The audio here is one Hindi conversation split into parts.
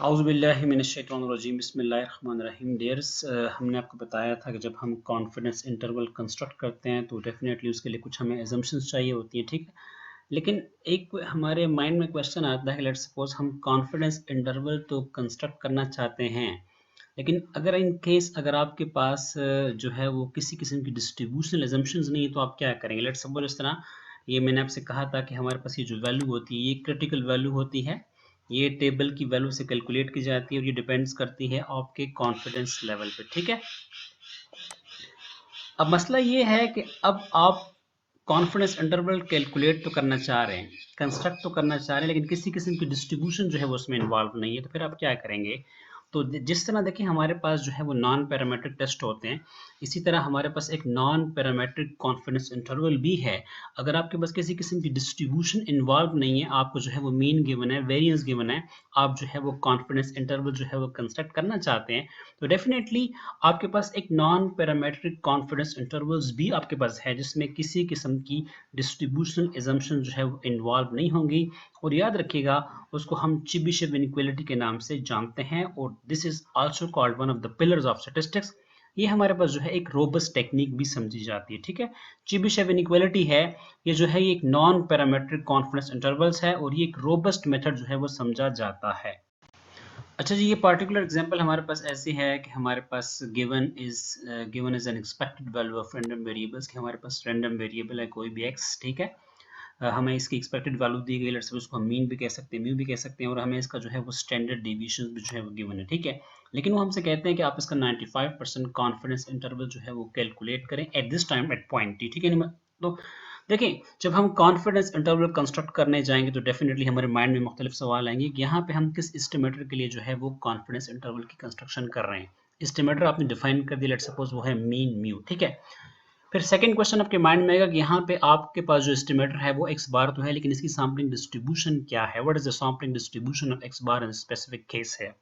आउज़ुबिल्लाहि मिनश्शैतानिर्रजीम बिस्मिल्लाहिर्रहमानिर्रहीम। डियर्स, हमने आपको बताया था कि जब हम कॉन्फिडेंस इंटरवल कंस्ट्रक्ट करते हैं तो डेफिनेटली उसके लिए कुछ हमें एजम्पशंस चाहिए होती हैं, ठीक है। लेकिन एक हमारे माइंड में क्वेश्चन आता है कि लेट्स सपोज हम कॉन्फिडेंस इंटरवल तो कंस्ट्रक्ट करना चाहते हैं, लेकिन अगर इन केस अगर आपके पास जो है वो किसी किस्म की डिस्ट्रीब्यूशनल एजम्पशंस नहीं है तो आप क्या करेंगे। लेट्स सपोज इस तरह, ये मैंने आपसे कहा था कि हमारे पास ये जो वैल्यू होती है ये क्रिटिकल वैल्यू होती है, ये टेबल की वैल्यू से कैलकुलेट की जाती है और ये डिपेंड्स करती है आपके कॉन्फिडेंस लेवल पे, ठीक है। अब मसला ये है कि अब आप कॉन्फिडेंस इंटरवल कैलकुलेट तो करना चाह रहे हैं, कंस्ट्रक्ट तो करना चाह रहे हैं, लेकिन किसी किस्म की डिस्ट्रीब्यूशन जो है वो उसमें इन्वॉल्व नहीं है, तो फिर आप क्या करेंगे। तो जिस तरह देखिए हमारे पास जो है वो नॉन पैरामीट्रिक टेस्ट होते हैं, इसी तरह हमारे पास एक नॉन पैरामीट्रिक कॉन्फिडेंस इंटरवल भी है। अगर आपके पास किसी किस्म की डिस्ट्रीब्यूशन इन्वॉल्व नहीं है, आपको जो है वो मीन गिवन है, वेरिएंस गिवन है, आप जो है वो कॉन्फिडेंस इंटरवल जो है वो कंस्ट्रक्ट करना चाहते हैं, तो डेफिनेटली आपके पास एक नॉन पैरामीट्रिक कॉन्फिडेंस इंटरवल्स भी आपके पास है जिसमें किसी किस्म की डिस्ट्रीब्यूशन एजम्पशन जो है वो इन्वॉल्व नहीं होंगी। और याद रखिएगा, उसको हम चेबीशेव इनइक्वालिटी के नाम से जानते हैं और this is also called one of the pillars of statistics. ये हमारे पास जो है एक रोबस्ट टेक्निक भी समझी जाती है, ठीक है। चेबीशेव इनइक्वालिटी है, ये जो है ये एक नॉन पैरामीट्रिक कॉन्फिडेंस इंटरवल्स है और ये एक रोबस्ट मेथड जो है वो समझा जाता है। अच्छा जी, ये पर्टिकुलर एग्जांपल हमारे पास ऐसी है कि हमारे पास given is an expected value of random variables, कि हमारे पास रैंडम वेरिएबल है कोई भी एक्स, ठीक है। हमें इसकी एक्सपेक्टेड वैल्यू दी गई, लेट्स सपोज उसको हम मीन भी कह सकते हैं, म्यू भी कह सकते हैं, और हमें इसका जो है वो स्टैंडर्ड डेविएशन भी जो है वो गिवन है, ठीक है। लेकिन वो हमसे कहते हैं कि आप इसका 95% कॉन्फिडेंस इंटरवल जो है वो कैलकुलेट करें at this time at point T, ठीक है। तो देखिए, जब हम कॉन्फिडेंस इंटरवल कंस्ट्रक्ट करने जाएंगे तो डेफिनेटली हमारे माइंड में मुख्तलिफ सवाल आएंगे कि यहाँ पे हम किस एस्टिमेटर के लिए जो है वो कॉन्फिडेंस इंटरवल की कंस्ट्रक्शन कर रहे हैं। एस्टिमेटर आपने डिफाइन कर दिया, लेट्स सपोज वो है मीन म्यू, ठीक है। फिर सेकंड क्वेश्चन आपके माइंड में आएगा कि यहाँ पे आपके पास जो एस्टिमेटर है वो एक्स बार तो है, लेकिन इसकी सैम्पलिंग डिस्ट्रीब्यूशन क्या है, what is the sampling distribution of x bar in specific case है।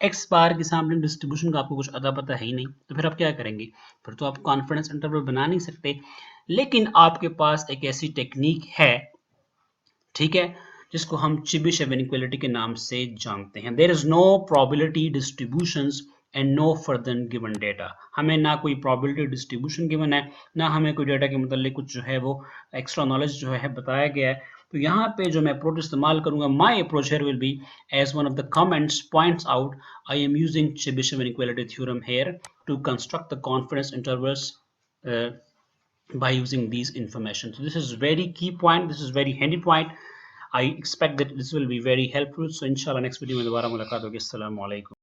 एक्स बार की सैम्पलिंग डिस्ट्रीब्यूशन का आपको कुछ अता पता है ही नहीं, तो फिर आप क्या करेंगे। फिर तो आप कॉन्फिडेंस इंटरवल बना नहीं सकते, लेकिन आपके पास एक ऐसी टेक्निक है, ठीक है, जिसको हम चेबीशेव इनइक्वालिटी के नाम से जानते हैं। There is no probability distributions and no further given data. हमें ना कोई प्रोबेबिलिटी डिस्ट्रीब्यूशन गिवन है, ना हमें कोई डेटा के मतलब कुछ जो है वो एक्स्ट्रा नॉलेज जो है बताया गया है। तो यहाँ पे जो मैं अप्रोच इस्तेमाल करूंगा, my approach here will be as one of the comments points out, I am using Chebyshev inequality theorem here to construct the confidence intervals by using these information. So this is very key point, this is very handy point. I expect that this will be very helpful. So inshallah next video में दोबारा मुलाकात होगी। अस्सलाम वालेकुम।